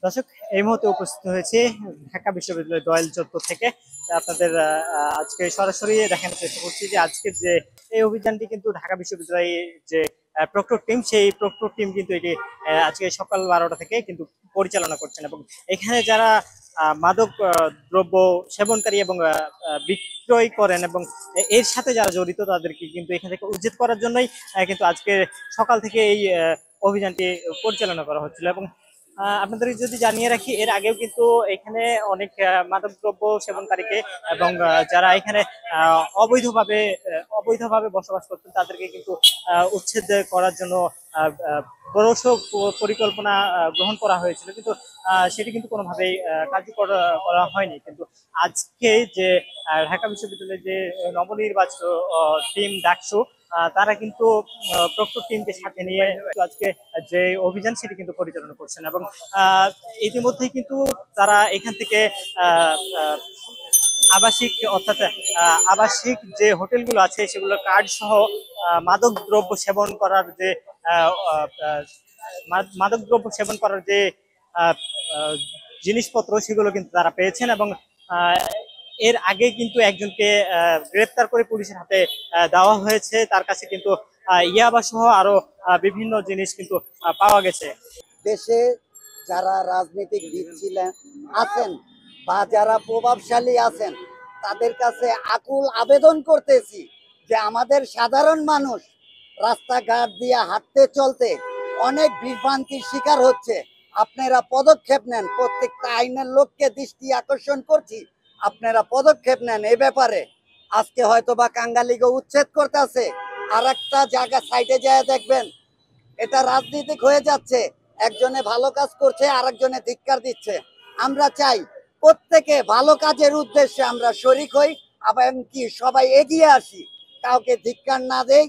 দর্শক, এই মুহূর্তে উপস্থিত হয়েছে ঢাকা বিশ্ববিদ্যালয় দোয়েল চত্বর থেকে। আপনাদের আজকে সরাসরি দেখানোর চেষ্টা করছি যে আজকের যে এই অভিযানটি কিন্তু ঢাকা বিশ্ববিদ্যালয়ের যে প্রক্টর টিম, সেই প্রক্টর টিম কিন্তু এটি আজকে সকাল 12টা থেকে কিন্তু পরিচালনা করছেন। এবং এখানে যারা মাদক দ্রব্য সেবনকারী এবং বিক্রয় করেন এবং এর সাথে যারা জড়িত তাদেরকে কিন্তু এখান থেকে উচ্ছেদ করার জন্যই কিন্তু আজকে সকাল থেকে এই অভিযানটি পরিচালনা করা হচ্ছিল। এবং আপনাদের যদি জানিয়ে রাখি, এর আগেও কিন্তু এখানে অনেক মাদকদ্রব্য সেবনকারীকে এবং যারা এখানে অবৈধভাবে বসবাস করতেন তাদেরকে কিন্তু উচ্ছেদ করার জন্য বড় পরিকল্পনা গ্রহণ করা হয়েছিল, কিন্তু সেটি কিন্তু কোনোভাবেই কার্যকর করা হয়নি। কিন্তু আজকে যে ঢাকা বিশ্ববিদ্যালয়ের যে নবনির্বাচিত টিম ডাকসু, তারা কিন্তু প্রক্টর টিমকে সাথে নিয়ে আজকে যে অভিযান সেটি কিন্তু পরিচালনা করছেন। এবং ইতিমধ্যেই কিন্তু তারা এখান থেকে আবাসিক, অর্থাৎ আবাসিক যে হোটেলগুলো আছে সেগুলোর কার্ড সহ মাদক দ্রব্য সেবন করার যে আহ, আহ, মাদক দ্রব্য সেবন করার যে আহ, আহ, জিনিসপত্র সেগুলো কিন্তু তারা পেয়েছেন। এবং আহ, এর আগে কিন্তু একজনকে গ্রেপ্তার করে পুলিশের হাতে দেওয়া হয়েছে। তার কাছে কিন্তু ইয়াবা সহ আরো বিভিন্ন জিনিস কিন্তু পাওয়া গেছে। দেশে যারা রাজনীতিবিদ ছিলেন আছেন বা যারা প্রভাবশালী আছেন তাদের কাছে আকুল আবেদন করতেছি যে আমাদের সাধারণ মানুষ রাস্তাঘাট দিয়ে হাঁটতে চলতে অনেক বিভ্রান্তির শিকার হচ্ছে। আপনারা পদক্ষেপ নেন, প্রত্যেকটা আইনের লোককে দৃষ্টি আকর্ষণ করছি, আপনারা পদক্ষেপ নেন এ ব্যাপারে। আজকে হয়তো বা কাঙ্গালিকে উচ্ছেদ করতেছে, আর একটা জায়গা সাইডে যায় দেখবেন এটা রাজনীতিক হয়ে যাচ্ছে। একজনে ভালো কাজ করছে, আরেকজনে ধিক্কার দিচ্ছে। আমরা চাই প্রত্যেকে ভালো কাজের উদ্দেশ্যে আমরা শরিক হই এবং কি সবাই এগিয়ে আসি, কাউকে ধিক্কার না দেই।